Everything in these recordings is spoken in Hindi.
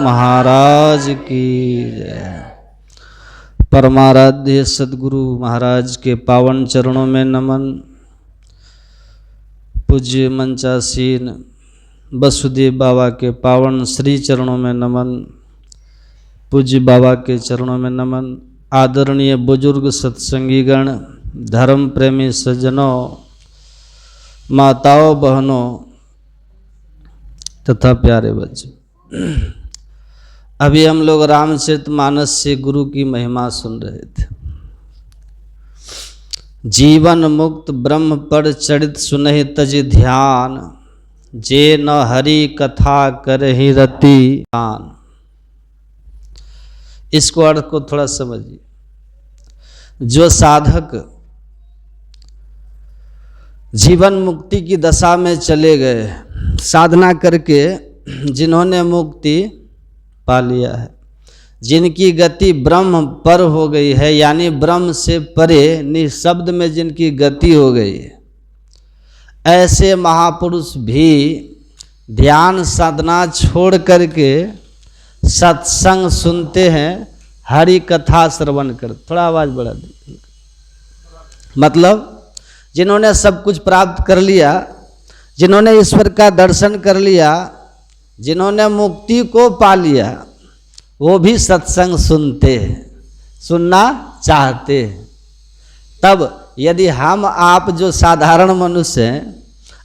महाराज की जय। परमाराध्य सद्गुरु महाराज के पावन चरणों में नमन। पूज्य मंचासीन वसुदेव बाबा के पावन श्री चरणों में नमन। पूज्य बाबा के चरणों में नमन। आदरणीय बुजुर्ग सत्संगीगण, धर्म प्रेमी सज्जनों, माताओं, बहनों तथा प्यारे बच्चों, अभी हम लोग रामचरितमानस से गुरु की महिमा सुन रहे थे। जीवन मुक्त ब्रह्म पद चरित सुनहि तज ध्यान, जे न हरि कथा करहि रति दान। इसको अर्थ को थोड़ा समझिए। जो साधक जीवन मुक्ति की दशा में चले गए, साधना करके जिन्होंने मुक्ति पा लिया है, जिनकी गति ब्रह्म पर हो गई है, यानी ब्रह्म से परे निःशब्द में जिनकी गति हो गई है, ऐसे महापुरुष भी ध्यान साधना छोड़ करके सत्संग सुनते हैं, हरि कथा श्रवण कर। थोड़ा आवाज बढ़ा दे। मतलब जिन्होंने सब कुछ प्राप्त कर लिया, जिन्होंने ईश्वर का दर्शन कर लिया, जिन्होंने मुक्ति को पा लिया, वो भी सत्संग सुनते हैं, सुनना चाहते हैं। तब यदि हम आप जो साधारण मनुष्य हैं,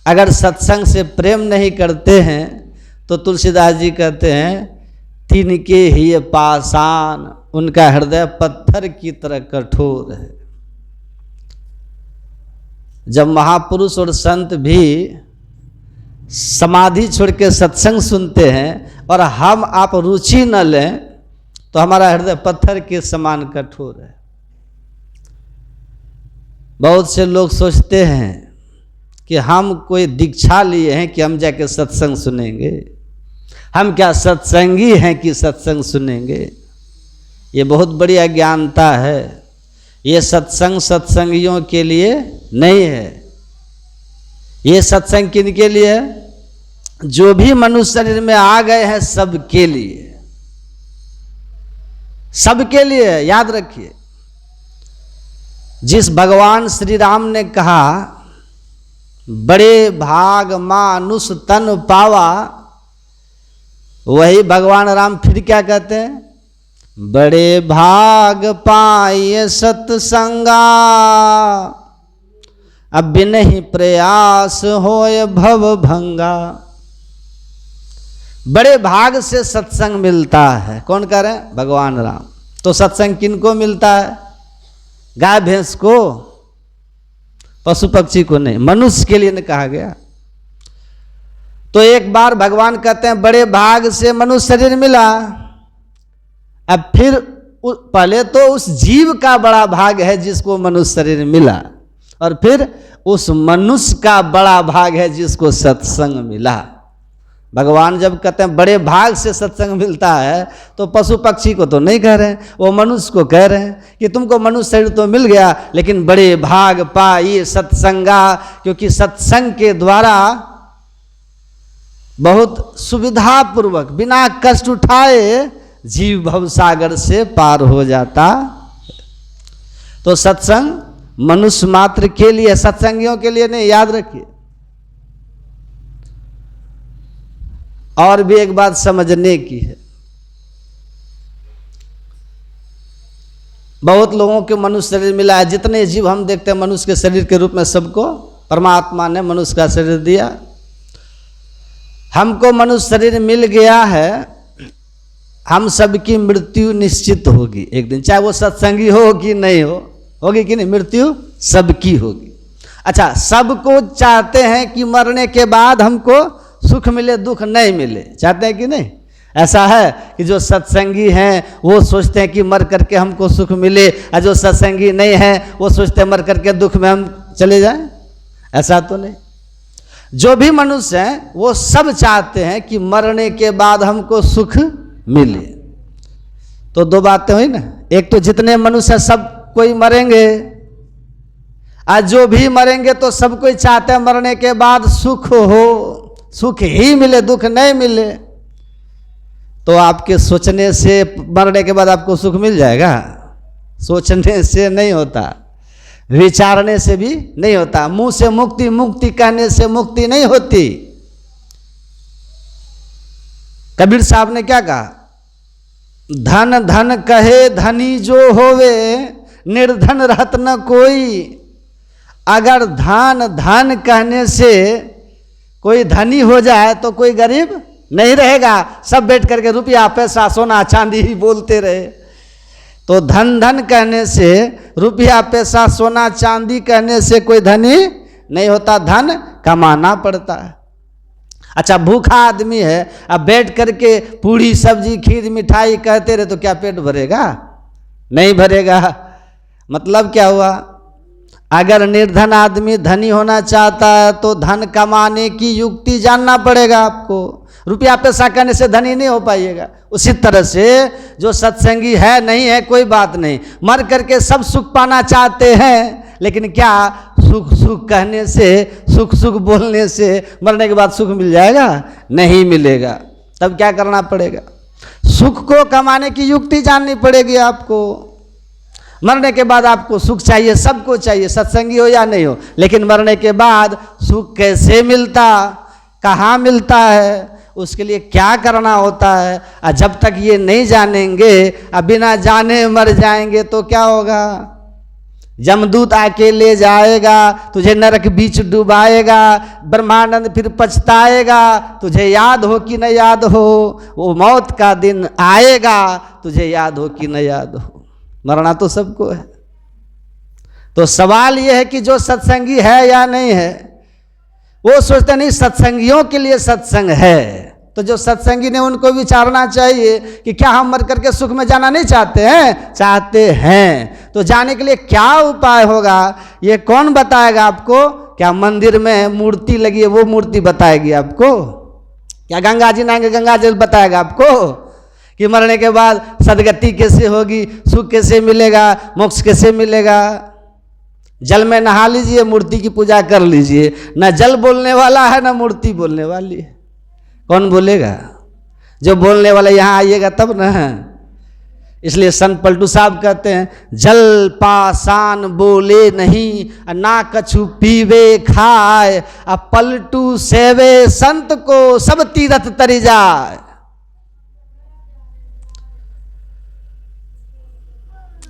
अगर सत्संग से प्रेम नहीं करते हैं, तो तुलसीदास जी कहते हैं तिनके ही पाषाण, उनका हृदय पत्थर की तरह कठोर है। जब महापुरुष और संत भी समाधि छोड़ के सत्संग सुनते हैं और हम आप रुचि न लें, तो हमारा हृदय पत्थर के समान कठोर है। बहुत से लोग सोचते हैं कि हम कोई दीक्षा लिए हैं कि हम जाके सत्संग सुनेंगे, हम क्या सत्संगी हैं कि सत्संग सुनेंगे। ये बहुत बड़ी अज्ञानता है। ये सत्संग सत्संगियों के लिए नहीं है। ये सत्संग किन के लिए है? जो भी मनुष्य शरीर में आ गए हैं, सबके लिए, सबके लिए। याद रखिए, जिस भगवान श्री राम ने कहा बड़े भाग मानुष तन पावा, वही भगवान राम फिर क्या कहते हैं? बड़े भाग पाए सत्संगा, अब बिनहि प्रयास होय भव भंगा। बड़े भाग से सत्संग मिलता है। कौन कह रहे हैं? भगवान राम। तो सत्संग किनको मिलता है? गाय भैंस को, पशु पक्षी को नहीं, मनुष्य के लिए नहीं कहा गया। तो एक बार भगवान कहते हैं बड़े भाग से मनुष्य शरीर मिला। अब फिर पहले तो उस जीव का बड़ा भाग है जिसको मनुष्य शरीर मिला, और फिर उस मनुष्य का बड़ा भाग है जिसको सत्संग मिला। भगवान जब कहते हैं बड़े भाग से सत्संग मिलता है, तो पशु पक्षी को तो नहीं कह रहे हैं, वो मनुष्य को कह रहे हैं कि तुमको मनुष्य शरीर तो मिल गया, लेकिन बड़े भाग पाई सत्संगा, क्योंकि सत्संग के द्वारा बहुत सुविधा पूर्वक बिना कष्ट उठाए जीव भवसागर से पार हो जाता। तो सत्संग मनुष्य मात्र के लिए, सत्संगियों के लिए नहीं। याद रखिए। और भी एक बात समझने की है। बहुत लोगों के मनुष्य शरीर मिला है। जितने जीव हम देखते हैं मनुष्य के शरीर के रूप में, सबको परमात्मा ने मनुष्य का शरीर दिया। हमको मनुष्य शरीर मिल गया है, हम सबकी मृत्यु निश्चित होगी एक दिन, चाहे वो सत्संगी हो कि नहीं हो। होगी कि नहीं? मृत्यु सबकी होगी। अच्छा, सबको चाहते हैं कि मरने के बाद हमको सुख मिले, दुख नहीं मिले। चाहते हैं कि नहीं? ऐसा है कि जो सत्संगी हैं वो सोचते हैं कि मर करके हमको सुख मिले, और जो सत्संगी नहीं है वो सोचते हैं मर करके दुख में हम चले जाएं। ऐसा तो नहीं। जो भी मनुष्य हैं वो सब चाहते हैं कि मरने के बाद हमको सुख मिले। तो दो बातें हुई ना। एक तो जितने मनुष्य सब कोई मरेंगे, आज जो भी मरेंगे तो सब कोई चाहते हैं मरने के बाद सुख हो, सुख ही मिले, दुख नहीं मिले। तो आपके सोचने से मरने के बाद आपको सुख मिल जाएगा? सोचने से नहीं होता, विचारने से भी नहीं होता। मुंह से मुक्ति मुक्ति कहने से मुक्ति नहीं होती। कबीर साहब ने क्या कहा? धन धन कहे धनी जो होवे, निर्धन रहत न कोई। अगर धन धन कहने से कोई धनी हो जाए तो कोई गरीब नहीं रहेगा। सब बैठ करके रुपया पैसा सोना चांदी ही बोलते रहे। तो धन धन कहने से, रुपया पैसा सोना चांदी कहने से कोई धनी नहीं होता, धन कमाना पड़ता है। अच्छा, भूखा आदमी है, अब बैठ करके पूड़ी सब्जी खीर मिठाई कहते रहे तो क्या पेट भरेगा? नहीं भरेगा। मतलब क्या हुआ? अगर निर्धन आदमी धनी होना चाहता है तो धन कमाने की युक्ति जानना पड़ेगा आपको। रुपया पैसा करने से धनी नहीं हो पाइएगा। उसी तरह से जो सत्संगी है नहीं है कोई बात नहीं, मर करके सब सुख पाना चाहते हैं, लेकिन क्या सुख सुख कहने से, सुख सुख बोलने से मरने के बाद सुख मिल जाएगा? नहीं मिलेगा। तब क्या करना पड़ेगा? सुख को कमाने की युक्ति जाननी पड़ेगी आपको। मरने के बाद आपको सुख चाहिए, सबको चाहिए, सत्संगी हो या नहीं हो, लेकिन मरने के बाद सुख कैसे मिलता, कहाँ मिलता है, उसके लिए क्या करना होता है। और जब तक ये नहीं जानेंगे, अब बिना जाने मर जाएंगे तो क्या होगा? जमदूत आके ले जाएगा, तुझे नरक बीच डुबाएगा, ब्रह्मानंद फिर पछताएगा। तुझे याद हो कि न याद हो, वो मौत का दिन आएगा, तुझे याद हो कि न याद हो। मरना तो सबको है। तो सवाल यह है कि जो सत्संगी है या नहीं है, वो सोचते नहीं सत्संगियों के लिए सत्संग है। तो जो सत्संगी ने उनको विचारना चाहिए कि क्या हम मर करके सुख में जाना नहीं चाहते हैं? चाहते हैं। तो जाने के लिए क्या उपाय होगा, ये कौन बताएगा आपको? क्या मंदिर में मूर्ति लगी है वो मूर्ति बताएगी आपको? क्या गंगा जी नहाएंगे गंगा जल बताएगा आपको कि मरने के बाद सदगति कैसे होगी, सुख कैसे मिलेगा, मोक्ष कैसे मिलेगा? जल में नहा लीजिए, मूर्ति की पूजा कर लीजिए। न जल बोलने वाला है न मूर्ति बोलने वाली है। कौन बोलेगा? जो बोलने वाला यहाँ आइएगा तब ना। इसलिए संत पलटू साहब कहते हैं, जल पासान बोले नहीं, ना कछु पीवे खाए, अब पलटू सेवे संत को सब तीरथ तरी जाए।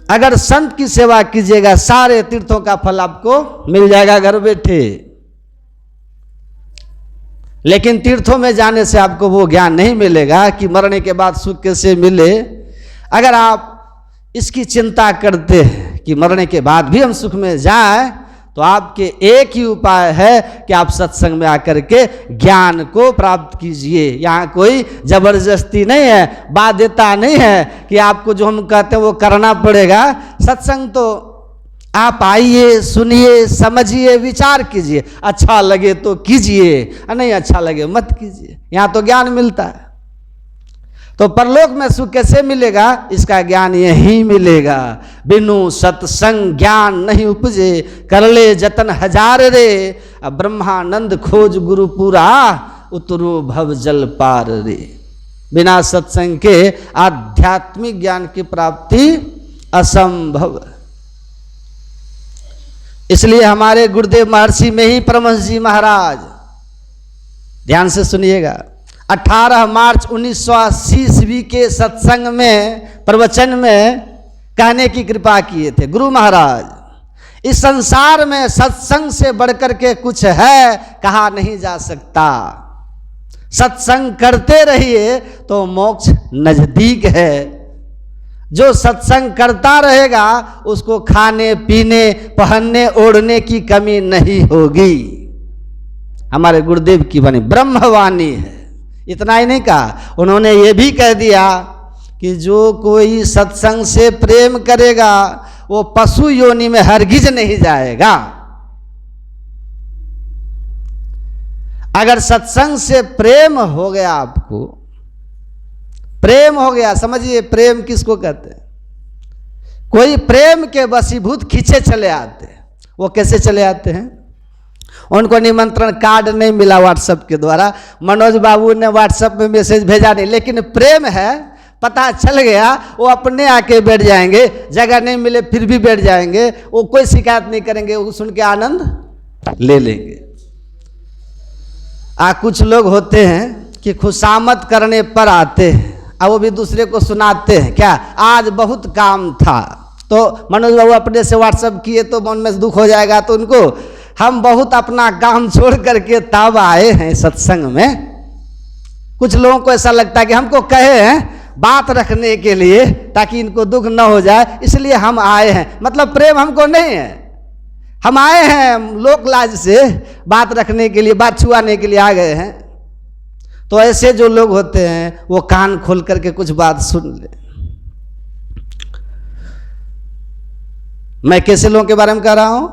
अगर संत की सेवा कीजिएगा सारे तीर्थों का फल आपको मिल जाएगा घर बैठे। लेकिन तीर्थों में जाने से आपको वो ज्ञान नहीं मिलेगा कि मरने के बाद सुख कैसे मिले। अगर आप इसकी चिंता करते हैं कि मरने के बाद भी हम सुख में जाएं, तो आपके एक ही उपाय है कि आप सत्संग में आकर के ज्ञान को प्राप्त कीजिए। यहाँ कोई जबरदस्ती नहीं है, बाध्यता नहीं है कि आपको जो हम कहते हैं वो करना पड़ेगा। सत्संग तो आप आइए, सुनिए, समझिए, विचार कीजिए, अच्छा लगे तो कीजिए, नहीं अच्छा लगे मत कीजिए। यहाँ तो ज्ञान मिलता है। तो परलोक में सुख कैसे मिलेगा? इसका ज्ञान यही मिलेगा। बिनु सत्संग ज्ञान नहीं उपजे, कर ले जतन हजार रे, अब ब्रह्मानंद खोज गुरु पूरा, उतरो भव जल पार रे। बिना सत्संग के आध्यात्मिक ज्ञान की प्राप्ति असंभव। इसलिए हमारे गुरुदेव महर्षि में ही परमहंस जी महाराज, ध्यान से सुनिएगा, 18 मार्च 1980 ईस्वी के सत्संग में, प्रवचन में कहने की कृपा किए थे। गुरु महाराज, इस संसार में सत्संग से बढ़कर के कुछ है कहा नहीं जा सकता। सत्संग करते रहिए तो मोक्ष नजदीक है। जो सत्संग करता रहेगा उसको खाने पीने पहनने ओढ़ने की कमी नहीं होगी। हमारे गुरुदेव की वाणी ब्रह्मवाणी है। इतना ही नहीं कहा, उन्होंने ये भी कह दिया कि जो कोई सत्संग से प्रेम करेगा वो पशु योनि में हरगिज नहीं जाएगा। अगर सत्संग से प्रेम हो गया, आपको प्रेम हो गया, समझिए प्रेम किसको कहते हैं? कोई प्रेम के वशीभूत खींचे चले आते हैं। वो कैसे चले आते हैं? उनको निमंत्रण कार्ड नहीं मिला व्हाट्सएप के द्वारा, मनोज बाबू ने व्हाट्सएप में मैसेज भेजा नहीं, लेकिन प्रेम है, पता चल गया, वो अपने आके बैठ जाएंगे, जगह नहीं मिले फिर भी बैठ जाएंगे, वो कोई शिकायत नहीं करेंगे, वो सुन के आनंद ले लेंगे। कुछ लोग होते हैं कि खुशामद करने पर आते हैं और वो भी दूसरे को सुनाते हैं, क्या आज बहुत काम था, तो मनोज बाबू अपने से व्हाट्सएप किए तो मन में दुख हो जाएगा, तो उनको हम बहुत अपना काम छोड़ करके तब आए हैं सत्संग में। कुछ लोगों को ऐसा लगता है कि हमको कहे हैं बात रखने के लिए ताकि इनको दुख न हो जाए, इसलिए हम आए हैं, मतलब प्रेम हमको नहीं है, हम आए हैं लोक लाज से बात रखने के लिए, बात छुआने के लिए आ गए हैं। तो ऐसे जो लोग होते हैं वो कान खोल करके कुछ बात सुन ले। मैं कैसे लोगों के बारे में कह रहा हूं,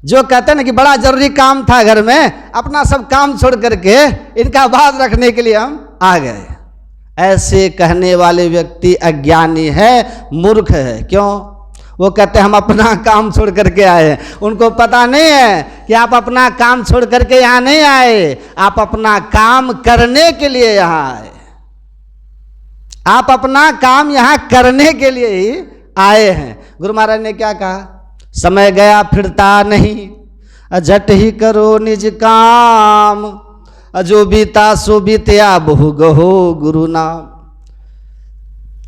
जो कहते हैं ना कि बड़ा जरूरी काम था घर में, अपना सब काम छोड़ करके इनका बात रखने के लिए हम आ गए। ऐसे कहने वाले व्यक्ति अज्ञानी है, मूर्ख है। क्यों? वो कहते हैं हम अपना काम छोड़ करके आए हैं। उनको पता नहीं है कि आप अपना काम छोड़ करके यहाँ नहीं आए, आप अपना काम करने के लिए यहाँ आए। आप अपना काम यहाँ करने के लिए ही आए हैं। गुरु महाराज ने क्या कहा, समय गया फिरता नहीं, झट ही करो निज काम, जो बीता सो बीतया बहु गहो गुरु नाम।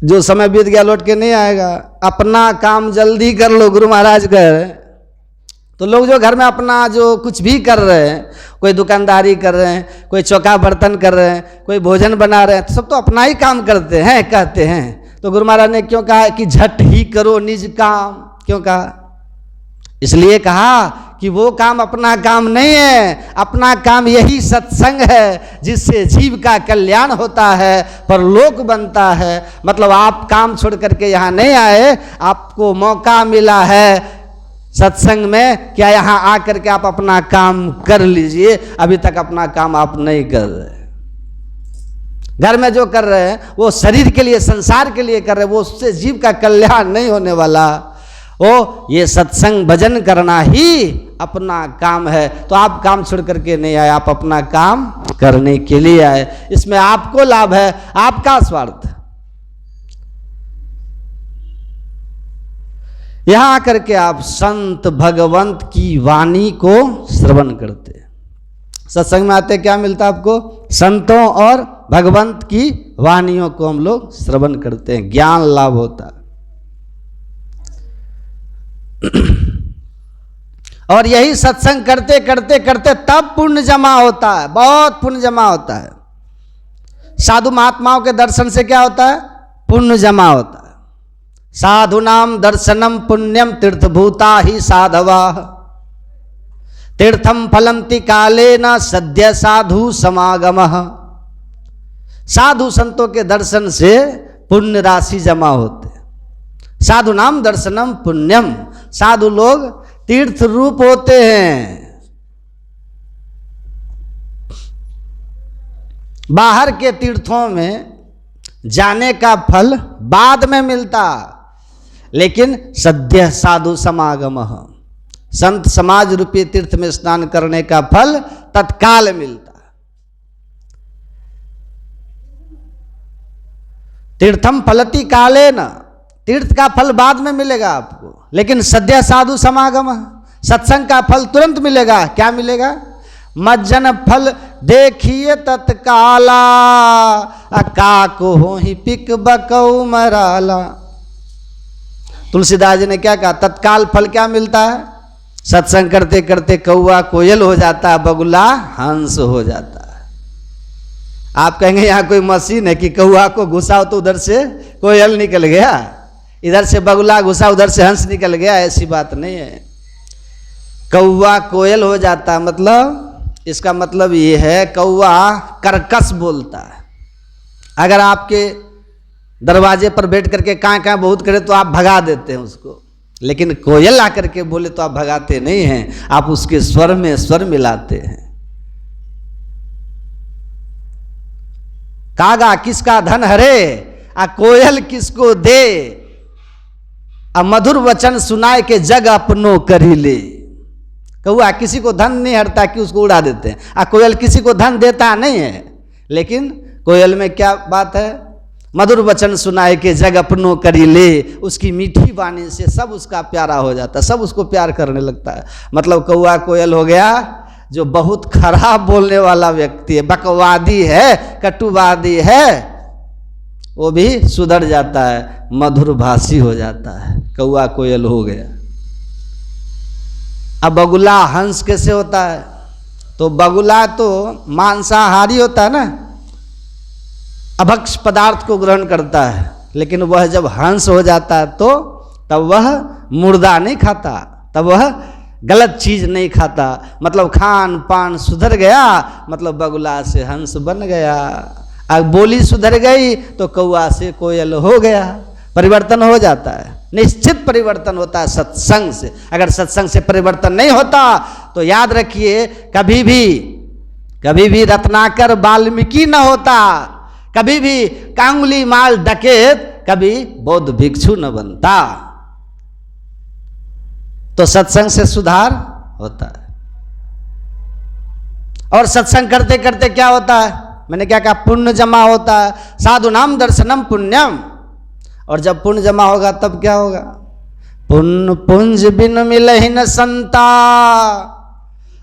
जो समय बीत गया लौट के नहीं आएगा, अपना काम जल्दी कर लो, गुरु महाराज कह रहे हैं। तो लोग जो घर में अपना जो कुछ भी कर रहे हैं, कोई दुकानदारी कर रहे हैं, कोई चौका बर्तन कर रहे हैं, कोई भोजन बना रहे हैं, तो सब तो अपना ही काम करते हैं, कहते हैं। तो गुरु महाराज ने क्यों कहा कि झट ही करो निज काम? क्यों कहा? इसलिए कहा कि वो काम अपना काम नहीं है, अपना काम यही सत्संग है जिससे जीव का कल्याण होता है, परलोक बनता है। मतलब आप काम छोड़ करके यहाँ नहीं आए, आपको मौका मिला है सत्संग में, क्या यहाँ आकर के आप अपना काम कर लीजिए। अभी तक अपना काम आप नहीं कर रहे, घर में जो कर रहे हैं वो शरीर के लिए, संसार के लिए कर रहे हैं, वो उससे जीव का कल्याण नहीं होने वाला। ओ ये सत्संग भजन करना ही अपना काम है। तो आप काम छोड़ करके नहीं आए, आप अपना काम करने के लिए आए। इसमें आपको लाभ है, आपका स्वार्थ। यहां आकर के आप संत भगवंत की वाणी को श्रवण करते। सत्संग में आते क्या मिलता है आपको? संतों और भगवंत की वाणियों को हम लोग श्रवण करते हैं, ज्ञान लाभ होता है। और यही सत्संग करते करते करते तब पुण्य जमा होता है, बहुत पुण्य जमा होता है। साधु महात्माओं के दर्शन से क्या होता है? पुण्य जमा होता है। साधु नाम दर्शनम पुण्यम तीर्थभूता ही साधवा, तीर्थम फलंति काले न सद्य साधु समागमः। साधु संतों के दर्शन से पुण्य राशि जमा होते। साधु नाम दर्शनम पुण्यम, साधु लोग तीर्थ रूप होते हैं। बाहर के तीर्थों में जाने का फल बाद में मिलता, लेकिन सद्य साधु समागमः, संत समाज रूपी तीर्थ में स्नान करने का फल तत्काल मिलता। तीर्थम फलति कालेन, तीर्थ का फल बाद में मिलेगा आपको, लेकिन सद्य साधु समागम, सत्संग का फल तुरंत मिलेगा। क्या मिलेगा? मज्जन फल देखिए तत्काला, काको हो ही पिक बकऊ मराला। तुलसीदास जी ने क्या कहा? तत्काल फल क्या मिलता है? सत्संग करते करते कौआ कोयल हो जाता है, बगुला हंस हो जाता है। आप कहेंगे यहाँ कोई मशीन है कि कौआ को घुसाओ तो उधर से कोयल निकल गया, इधर से बगुला घुसा उधर से हंस निकल गया। ऐसी बात नहीं है। कौआ कोयल हो जाता है, मतलब इसका मतलब ये है कौआ कर्कश बोलता है। अगर आपके दरवाजे पर बैठ करके काँ बहुत करे तो आप भगा देते हैं उसको, लेकिन कोयल आकर के बोले तो आप भगाते नहीं हैं, आप उसके स्वर में स्वर मिलाते हैं। कागा किसका धन हरे, आ कोयल किसको दे, आ मधुर वचन सुनाए के जग अपनो करी ले। कौआ किसी को धन नहीं हरता कि उसको उड़ा देते हैं, कोयल किसी को धन देता नहीं है, लेकिन कोयल में क्या बात है, मधुर वचन सुनाए के जग अपनों करी ले, उसकी मीठी वाणी से सब उसका प्यारा हो जाता है, सब उसको प्यार करने लगता है। मतलब कौआ कोयल हो गया जो बहुत खराब बोलने वाला व्यक्ति है, बकवादी है, कटुवादी है, वो भी सुधर जाता है, मधुर भाषी हो जाता है, कौआ कोयल हो गया। अब बगुला हंस कैसे होता है? तो बगुला तो मांसाहारी होता है ना, अभक्ष पदार्थ को ग्रहण करता है, लेकिन वह जब हंस हो जाता है तो तब वह मुर्दा नहीं खाता, तब वह गलत चीज नहीं खाता, मतलब खान पान सुधर गया, मतलब बगुला से हंस बन गया। अब बोली सुधर गई तो कौआ से कोयल हो गया, परिवर्तन हो जाता है, निश्चित परिवर्तन होता है सत्संग से। अगर सत्संग से परिवर्तन नहीं होता तो याद रखिए कभी भी रत्नाकर वाल्मीकि न होता, कभी भी कांगुली माल डकैत कभी बौद्ध भिक्षु न बनता। तो सत्संग से सुधार होता है। और सत्संग करते करते क्या होता है, मैंने क्या कहा, पुण्य जमा होता है, साधु नाम दर्शनम पुण्यम। और जब पुण्य जमा होगा तब क्या होगा, पुण्य पुंज बिन मिलहि न संता,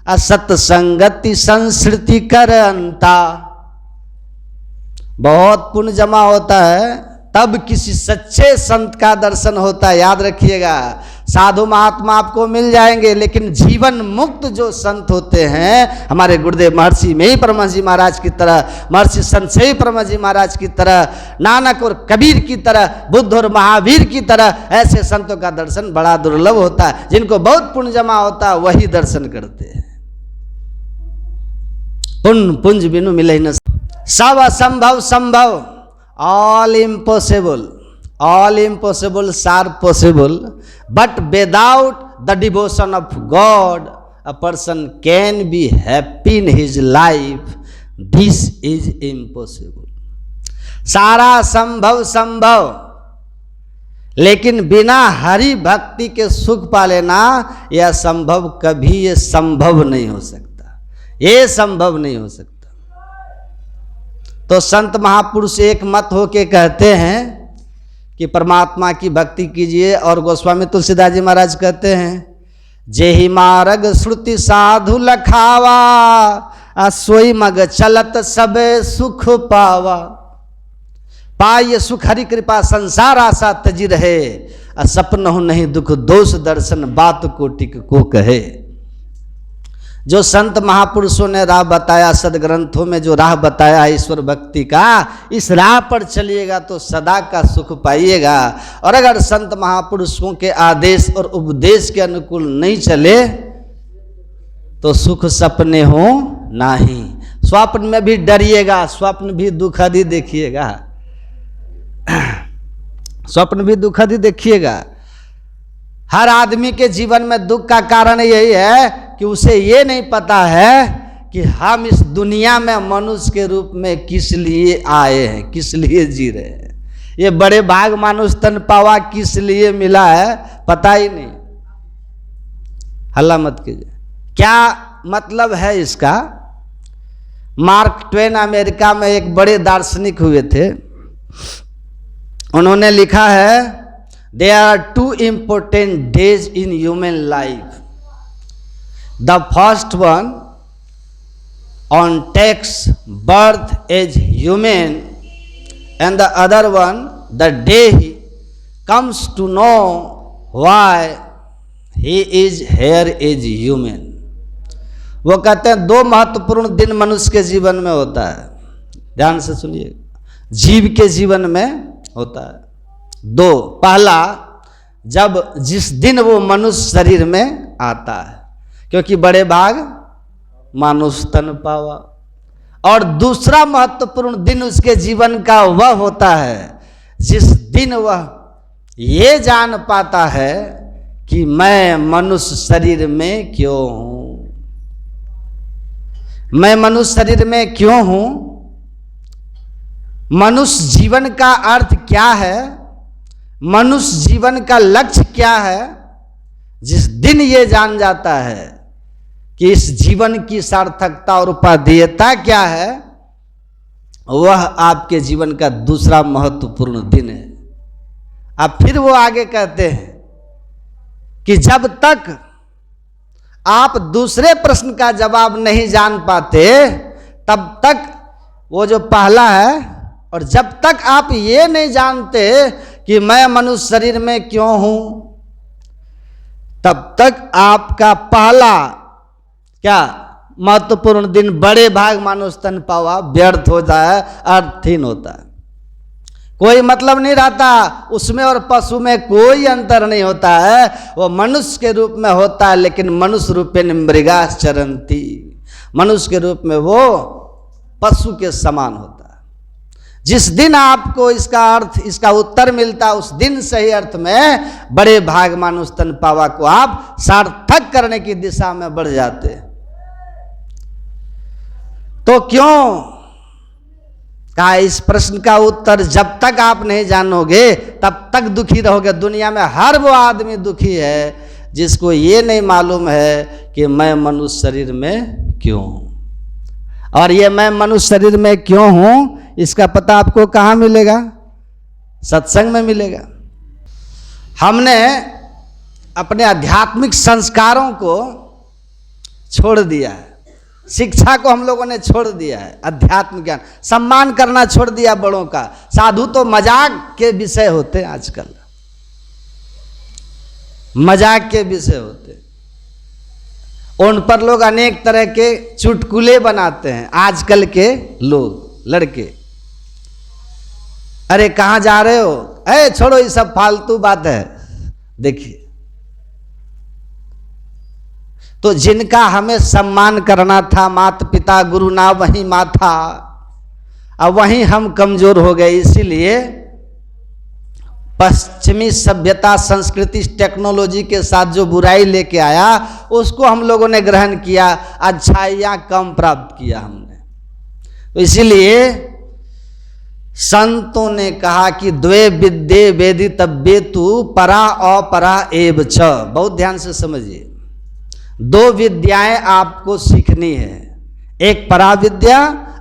असत संगति संस्कृति कर अंता। बहुत पुण्य जमा होता है तब किसी सच्चे संत का दर्शन होता है। याद रखिएगा, साधु महात्मा आपको मिल जाएंगे, लेकिन जीवन मुक्त जो संत होते हैं, हमारे गुरुदेव महर्षि में ही परमहंस जी महाराज की तरह, महर्षि संत से ही परमहंस जी महाराज की तरह, नानक और कबीर की तरह, बुद्ध और महावीर की तरह, ऐसे संतों का दर्शन बड़ा दुर्लभ होता है। जिनको बहुत पुण्य जमा होता है वही दर्शन करते हैं। पुण्य पुंज बिनु मिले न सब असंभव संभव, all impossible are possible, but without the devotion of God a person can be happy in his life, this is impossible। सारा संभव संभव, लेकिन बिना हरि भक्ति के सुख पा लेना यह संभव, कभी ये संभव नहीं हो सकता, ये संभव नहीं हो सकता। तो संत महापुरुष एक मत होके कहते हैं कि परमात्मा की भक्ति कीजिए, और गोस्वामी तुलसीदास जी महाराज कहते हैं, जेहि मार्ग श्रुति साधु लखावा, सोई मग चलत सबे सुख पावा। पाय सुख हरि कृपा संसार आशा तजी रहे, सपनहु नहीं दुख दोष दर्शन बात कोटिक को कहे। जो संत महापुरुषों ने राह बताया, सदग्रंथों में जो राह बताया ईश्वर भक्ति का, इस राह पर चलिएगा तो सदा का सुख पाइएगा। और अगर संत महापुरुषों के आदेश और उपदेश के अनुकूल नहीं चले तो सुख सपने हो नहीं। स्वप्न में भी डरिएगा, स्वप्न भी दुखद ही देखिएगा, स्वप्न भी दुखद ही देखिएगा। हर आदमी के जीवन में दुख का कारण यही है कि उसे ये नहीं पता है कि हम इस दुनिया में मनुष्य के रूप में किस लिए आए हैं, किस लिए जी रहे हैं। ये बड़े भाग मानुष तन पावा किस लिए मिला है पता ही नहीं। हल्ला मत कीजिए। क्या मतलब है इसका? मार्क ट्वेन अमेरिका में एक बड़े दार्शनिक हुए थे, उन्होंने लिखा है, There are two important days in human life. The first one on takes birth as human, and the other one the day he comes to know why he is here as human. वो कहते हैं दो महत्वपूर्ण दिन मनुष्य के जीवन में होता है। ध्यान से सुनिए, जीव के जीवन में होता है दो। पहला, जब जिस दिन वो मनुष्य शरीर में आता है, क्योंकि बड़े भाग मानुष तन पावा। और दूसरा महत्वपूर्ण दिन उसके जीवन का वह होता है जिस दिन वह ये जान पाता है कि मैं मनुष्य शरीर में क्यों हूं, मैं मनुष्य शरीर में क्यों हूं, मनुष्य जीवन का अर्थ क्या है, मनुष्य जीवन का लक्ष्य क्या है। जिस दिन ये जान जाता है कि इस जीवन की सार्थकता और उपादेयता क्या है, वह आपके जीवन का दूसरा महत्वपूर्ण दिन है। अब फिर वो आगे कहते हैं कि जब तक आप दूसरे प्रश्न का जवाब नहीं जान पाते तब तक वो जो पहला है, और जब तक आप ये नहीं जानते कि मैं मनुष्य शरीर में क्यों हूं, तब तक आपका पहला क्या महत्वपूर्ण दिन बड़े भाग मानुष तन पावा व्यर्थ हो जाए, अर्थहीन होता है। कोई मतलब नहीं रहता उसमें, और पशु में कोई अंतर नहीं होता है। वो मनुष्य के रूप में होता है, लेकिन मनुष्य रूपेण मृगाः चरन्ति, मनुष्य के रूप में वो पशु के समान होता है। जिस दिन आपको इसका अर्थ, इसका उत्तर मिलता, उस दिन सही अर्थ में बड़े भाग मानुष तन पावा को आप सार्थक करने की दिशा में बढ़ जाते। तो क्यों कहा, इस प्रश्न का उत्तर जब तक आप नहीं जानोगे तब तक दुखी रहोगे। दुनिया में हर वो आदमी दुखी है जिसको ये नहीं मालूम है कि मैं मनुष्य शरीर में क्यों हूं, और ये मैं मनुष्य शरीर में क्यों हूं इसका पता आपको कहाँ मिलेगा? सत्संग में मिलेगा। हमने अपने आध्यात्मिक संस्कारों को छोड़ दिया है, शिक्षा को हम लोगों ने छोड़ दिया है, अध्यात्म ज्ञान, सम्मान करना छोड़ दिया बड़ों का। साधु तो मजाक के विषय होते हैं, आजकल मजाक के विषय होते, उन पर लोग अनेक तरह के चुटकुले बनाते हैं। आजकल के लोग, लड़के, अरे कहाँ जा रहे हो, अरे छोड़ो ये सब फालतू बात है। देखिए, तो जिनका हमें सम्मान करना था, माता पिता गुरु ना वहीं माथा, अब वहीं हम कमजोर हो गए। इसीलिए पश्चिमी सभ्यता, संस्कृति, टेक्नोलॉजी के साथ जो बुराई लेके आया उसको हम लोगों ने ग्रहण किया, अच्छाइयाँ कम प्राप्त किया हमने। तो इसीलिए संतों ने कहा कि द्वे विद्ये वेदितव्येतु परा अपरा एव च। बहुत ध्यान से समझिए, दो विद्याएं आपको सीखनी है, एक परा विद्या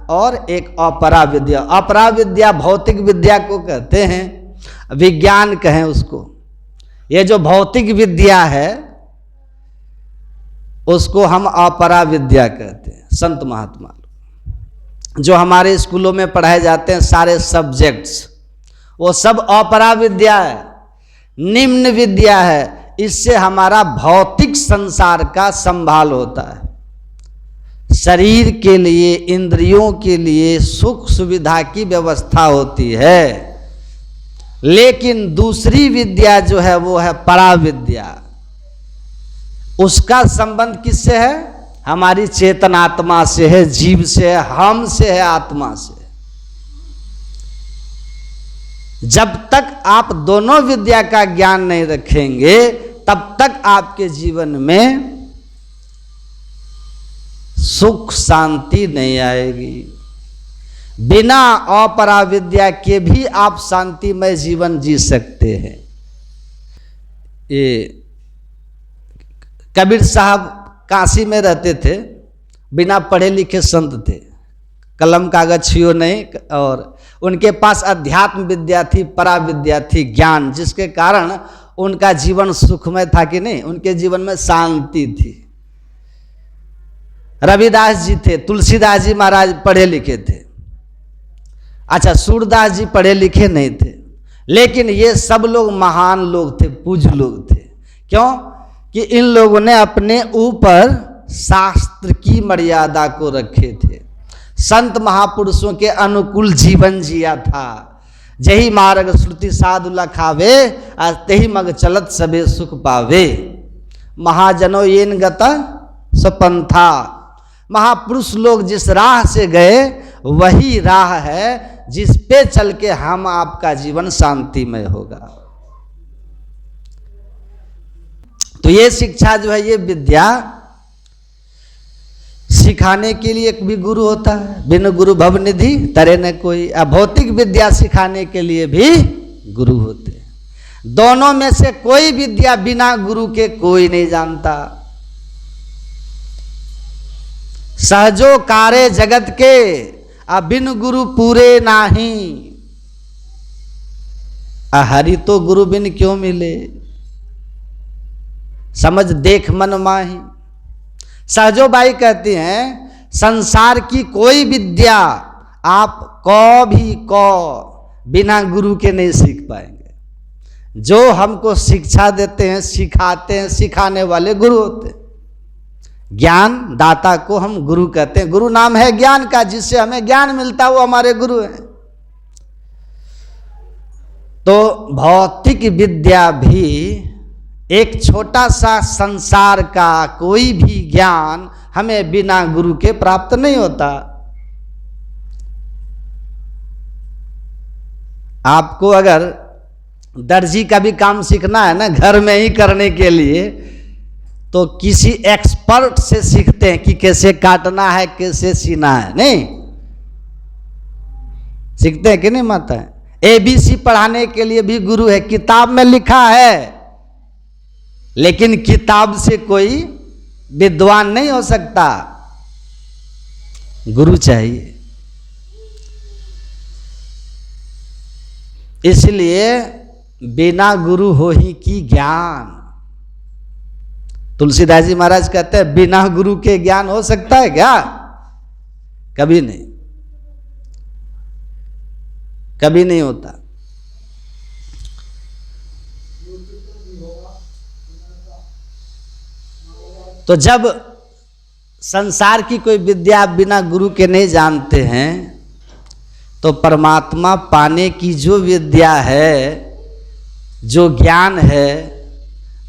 और एक अपरा विद्या। अपरा विद्या भौतिक विद्या को कहते हैं, विज्ञान कहें उसको। ये जो भौतिक विद्या है उसको हम अपरा विद्या कहते हैं। संत महात्मा जो हमारे स्कूलों में पढ़ाए जाते हैं सारे सब्जेक्ट्स, वो सब अपरा विद्या है, निम्न विद्या है। इससे हमारा भौतिक संसार का संभाल होता है, शरीर के लिए, इंद्रियों के लिए सुख सुविधा की व्यवस्था होती है। लेकिन दूसरी विद्या जो है वो है परा विद्या। उसका संबंध किससे है? हमारी चेतनात्मा से है, जीव से है, हम से है, आत्मा से। जब तक आप दोनों विद्या का ज्ञान नहीं रखेंगे तब तक आपके जीवन में सुख शांति नहीं आएगी। बिना अपरा विद्या के भी आप शांतिमय जीवन जी सकते हैं। ये कबीर साहब काशी में रहते थे, बिना पढ़े लिखे संत थे, कलम कागज छुओ नहीं, और उनके पास अध्यात्म विद्या थी, परा विद्या थी, ज्ञान, जिसके कारण उनका जीवन सुखमय था कि नहीं, उनके जीवन में शांति थी। रविदास जी थे, तुलसीदास जी महाराज पढ़े लिखे थे, अच्छा सूरदास जी पढ़े लिखे नहीं थे, लेकिन ये सब लोग महान लोग थे, पूज्य लोग थे। क्यों? कि इन लोगों ने अपने ऊपर शास्त्र की मर्यादा को रखे थे, संत महापुरुषों के अनुकूल जीवन जिया था। जही मार्ग श्रुति साधु लखावे, आज तही मग चलत सबे सुख पावे। महाजनो येन गता सपंथा। महापुरुष लोग जिस राह से गए वही राह है जिस पे चल के हम आपका जीवन शांतिमय होगा। तो ये शिक्षा जो है, ये विद्या सिखाने के लिए एक भी गुरु होता है, बिन गुरु भव निधि तरे न कोई। भौतिक विद्या सिखाने के लिए भी गुरु होते हैं। दोनों में से कोई विद्या बिना गुरु के कोई नहीं जानता। सहजो कारे जगत के अबिन गुरु पूरे नाही। हरि तो गुरु बिन क्यों मिले, समझ देख मन माही। सहजो बाई कहती हैं संसार की कोई विद्या आप कभी बिना गुरु के नहीं सीख पाएंगे। जो हमको शिक्षा देते हैं, सिखाते हैं, सिखाने वाले गुरु होते हैं। ज्ञान दाता को हम गुरु कहते हैं। गुरु नाम है ज्ञान का, जिससे हमें ज्ञान मिलता है वो हमारे गुरु हैं। तो भौतिक विद्या भी, एक छोटा सा संसार का कोई भी ज्ञान हमें बिना गुरु के प्राप्त नहीं होता। आपको अगर दर्जी का भी काम सीखना है ना, घर में ही करने के लिए, तो किसी एक्सपर्ट से सीखते हैं कि कैसे काटना है, कैसे सीना है। नहीं सीखते हैं कि नहीं माता है? ABC पढ़ाने के लिए भी गुरु है। किताब में लिखा है, लेकिन किताब से कोई विद्वान नहीं हो सकता, गुरु चाहिए। इसलिए बिना गुरु हो ही की ज्ञान। तुलसीदास जी महाराज कहते हैं बिना गुरु के ज्ञान हो सकता है क्या? कभी नहीं, कभी नहीं होता। तो जब संसार की कोई विद्या आप बिना गुरु के नहीं जानते हैं, तो परमात्मा पाने की जो विद्या है, जो ज्ञान है,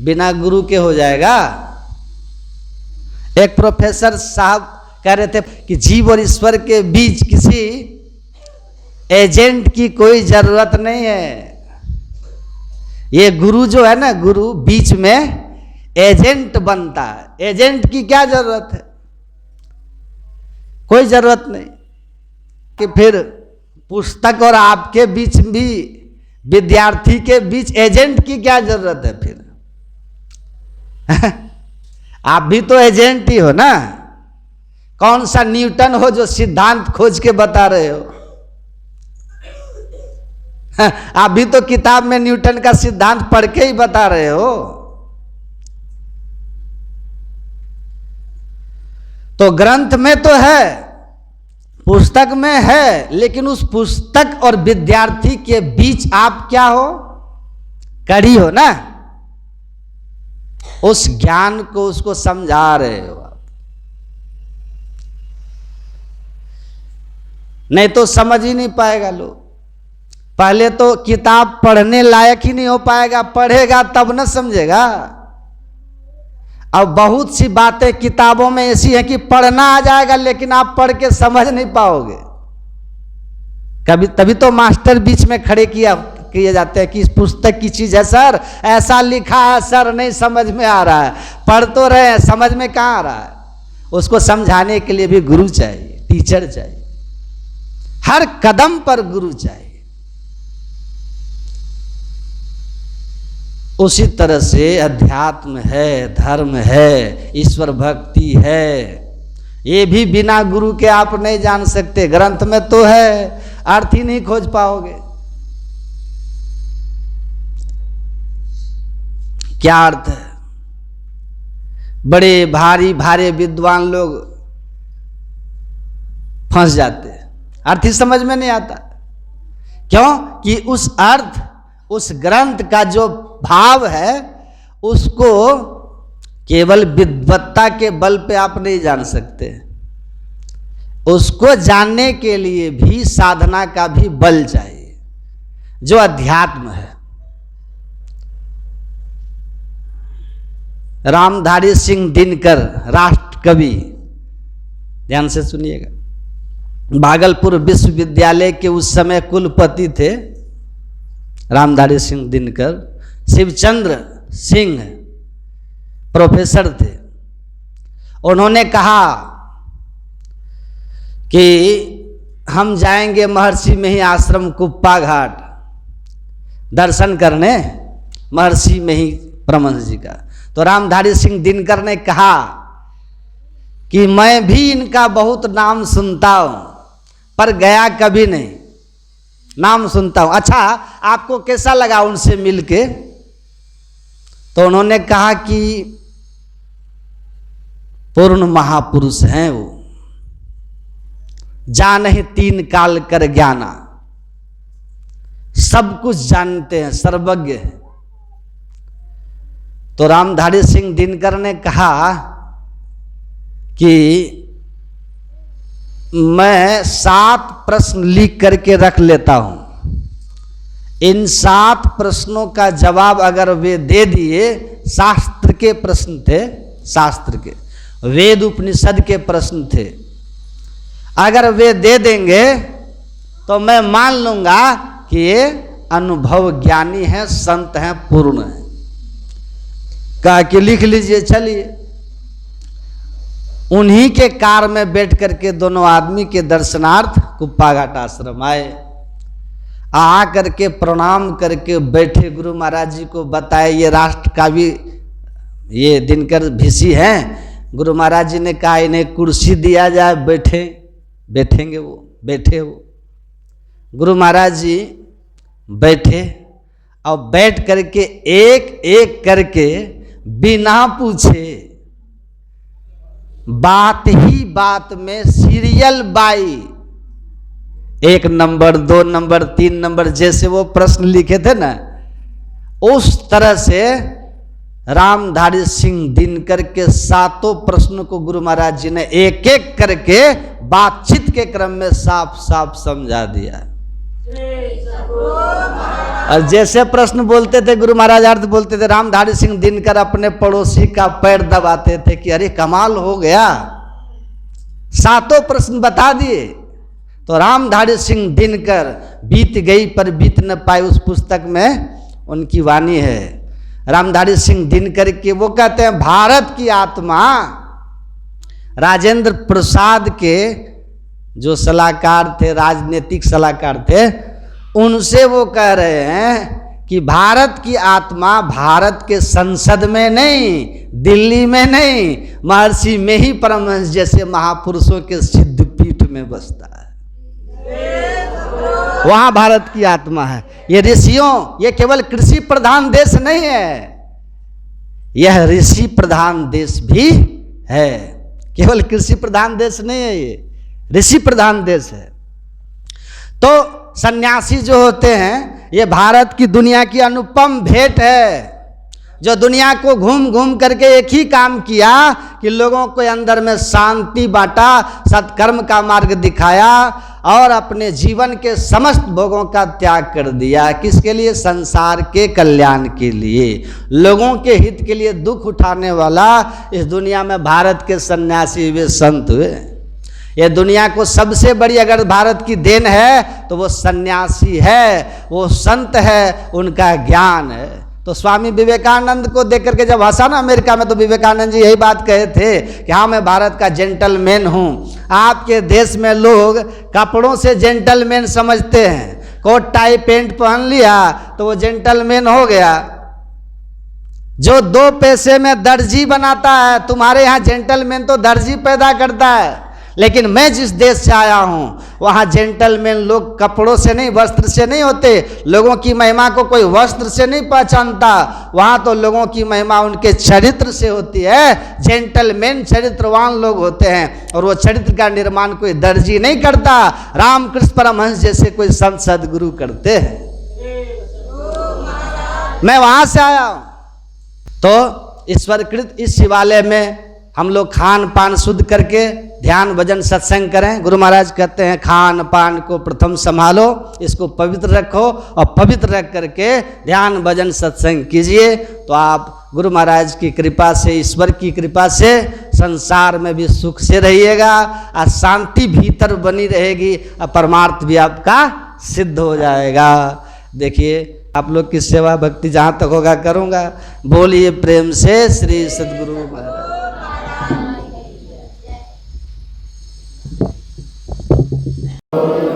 बिना गुरु के हो जाएगा? एक प्रोफेसर साहब कह रहे थे कि जीव और ईश्वर के बीच किसी एजेंट की कोई जरूरत नहीं है। ये गुरु जो है ना, गुरु बीच में एजेंट बनता है। एजेंट की क्या जरूरत है? कोई जरूरत नहीं। कि फिर पुस्तक और आपके बीच भी, विद्यार्थी के बीच एजेंट की क्या जरूरत है फिर? आप भी तो एजेंट ही हो ना। कौन सा न्यूटन हो जो सिद्धांत खोज के बता रहे हो? आप भी तो किताब में न्यूटन का सिद्धांत पढ़ के ही बता रहे हो। तो ग्रंथ में तो है, पुस्तक में है, लेकिन उस पुस्तक और विद्यार्थी के बीच आप क्या हो? कड़ी हो ना। उस ज्ञान को उसको समझा रहे हो आप। नहीं तो समझ ही नहीं पाएगा लोग। पहले तो किताब पढ़ने लायक ही नहीं हो पाएगा, पढ़ेगा तब न समझेगा। अब बहुत सी बातें किताबों में ऐसी है कि पढ़ना आ जाएगा, लेकिन आप पढ़ के समझ नहीं पाओगे। कभी तभी तो मास्टर बीच में खड़े किए जाते हैं कि इस पुस्तक की चीज है सर, ऐसा लिखा है सर, नहीं समझ में आ रहा है। पढ़ तो रहे हैं, समझ में कहाँ आ रहा है? उसको समझाने के लिए भी गुरु चाहिए, टीचर चाहिए। हर कदम पर गुरु चाहिए। उसी तरह से अध्यात्म है, धर्म है, ईश्वर भक्ति है, ये भी बिना गुरु के आप नहीं जान सकते। ग्रंथ में तो है, अर्थ ही नहीं खोज पाओगे। क्या अर्थ है? बड़े भारी भारी विद्वान लोग फंस जाते हैं, अर्थ ही समझ में नहीं आता। क्यों? कि उस अर्थ, उस ग्रंथ का जो भाव है, उसको केवल विद्वत्ता के बल पे आप नहीं जान सकते। उसको जानने के लिए भी साधना का भी बल चाहिए, जो अध्यात्म है। रामधारी सिंह दिनकर, राष्ट्र कवि, ध्यान से सुनिएगा। भागलपुर विश्वविद्यालय के उस समय कुलपति थे रामधारी सिंह दिनकर। शिवचंद्र सिंह प्रोफेसर थे। उन्होंने कहा कि हम जाएंगे महर्षि में ही आश्रम कुप्पा घाट दर्शन करने, महर्षि में ही परमहंस जी का। तो रामधारी सिंह दिनकर ने कहा कि मैं भी इनका बहुत नाम सुनता हूँ पर गया कभी नहीं, नाम सुनता हूँ। अच्छा, आपको कैसा लगा उनसे मिलके? तो उन्होंने कहा कि पूर्ण महापुरुष हैं वो, जानहि तीन काल कर ज्ञाना, सब कुछ जानते हैं, सर्वज्ञ हैं। तो रामधारी सिंह दिनकर ने कहा कि मैं 7 प्रश्न लिख करके रख लेता हूं, इन 7 प्रश्नों का जवाब अगर वे दे दिए, शास्त्र के प्रश्न थे, शास्त्र के, वेद उपनिषद के प्रश्न थे, अगर वे दे देंगे तो मैं मान लूंगा कि ये अनुभव ज्ञानी है, संत हैं, पूर्ण है। कहा कि लिख लीजिए, चलिए। उन्हीं के कार में बैठ करके दोनों आदमी के दर्शनार्थ कुप्पा घाट आश्रम आए। आ करके प्रणाम करके बैठे, गुरु महाराज जी को बताए ये राष्ट्र का भी ये दिनकर भिसी हैं। गुरु महाराज जी ने कहा इन्हें कुर्सी दिया जाए, बैठेंगे वो, बैठे वो। गुरु महाराज जी बैठे और बैठ करके एक एक करके बिना पूछे बात ही बात में serial by 1 number 2 number 3 number जैसे वो प्रश्न लिखे थे ना, उस तरह से रामधारी सिंह दिनकर के 7 प्रश्न को गुरु महाराज जी ने एक एक करके बातचीत के क्रम में साफ साफ समझा दिया। और जैसे प्रश्न बोलते थे गुरु महाराज अर्थ बोलते थे, रामधारी सिंह दिनकर अपने पड़ोसी का पैर दबाते थे कि अरे कमाल हो गया, 7 प्रश्न बता दिए। तो रामधारी सिंह दिनकर बीत गई पर बीत न पाई, उस पुस्तक में उनकी वाणी है। रामधारी सिंह दिनकर के वो कहते हैं भारत की आत्मा राजेंद्र प्रसाद के जो सलाहकार थे, राजनीतिक सलाहकार थे, उनसे वो कह रहे हैं कि भारत की आत्मा भारत के संसद में नहीं, दिल्ली में नहीं, महर्षि में ही परमहंस जैसे महापुरुषों के सिद्ध पीठ में बसता है, वहां भारत की आत्मा है। ये ऋषियों, ये केवल कृषि प्रधान देश नहीं है, यह ऋषि प्रधान देश भी है। केवल कृषि प्रधान देश नहीं है, ये ऋषि प्रधान देश है। तो सन्यासी जो होते हैं, ये भारत की दुनिया की अनुपम भेंट है, जो दुनिया को घूम घूम करके एक ही काम किया कि लोगों को अंदर में शांति बांटा, सत्कर्म का मार्ग दिखाया और अपने जीवन के समस्त भोगों का त्याग कर दिया। किसके लिए? संसार के कल्याण के लिए, लोगों के हित के लिए दुख उठाने वाला इस दुनिया में भारत के सन्यासी वे संत हुए। ये दुनिया को सबसे बड़ी अगर भारत की देन है तो वो सन्यासी है, वो संत है, उनका ज्ञान है। तो स्वामी विवेकानंद को देख करके जब हंसा ना अमेरिका में, तो विवेकानंद जी यही बात कहे थे कि हाँ मैं भारत का जेंटलमैन हूँ। आपके देश में लोग कपड़ों से जेंटलमैन समझते हैं, कोट टाई पेंट पहन लिया तो वो जेंटलमैन हो गया। जो 2 पैसे में दर्जी बनाता है, तुम्हारे यहाँ जेंटलमैन तो दर्जी पैदा करता है। लेकिन मैं जिस देश से आया हूँ वहाँ जेंटलमैन लोग कपड़ों से नहीं, वस्त्र से नहीं होते। लोगों की महिमा को कोई वस्त्र से नहीं पहचानता, वहाँ तो लोगों की महिमा उनके चरित्र से होती है। जेंटलमैन चरित्रवान लोग होते हैं और वो चरित्र का निर्माण कोई दर्जी नहीं करता, रामकृष्ण परमहंस जैसे कोई संत सदगुरु करते हैं। मैं वहाँ से आया हूँ। तो ईश्वरकृत इस शिवालय में हम लोग खान पान शुद्ध करके ध्यान भजन सत्संग करें। गुरु महाराज कहते हैं खान पान को प्रथम संभालो, इसको पवित्र रखो और पवित्र रख करके ध्यान भजन सत्संग कीजिए। तो आप गुरु महाराज की कृपा से, ईश्वर की कृपा से संसार में भी सुख से रहिएगा और शांति भीतर बनी रहेगी और परमार्थ भी आपका सिद्ध हो जाएगा। देखिए आप लोग की सेवा भक्ति जहाँ तक होगा करूँगा। बोलिए प्रेम से श्री सद्गुरु महाराज। Oh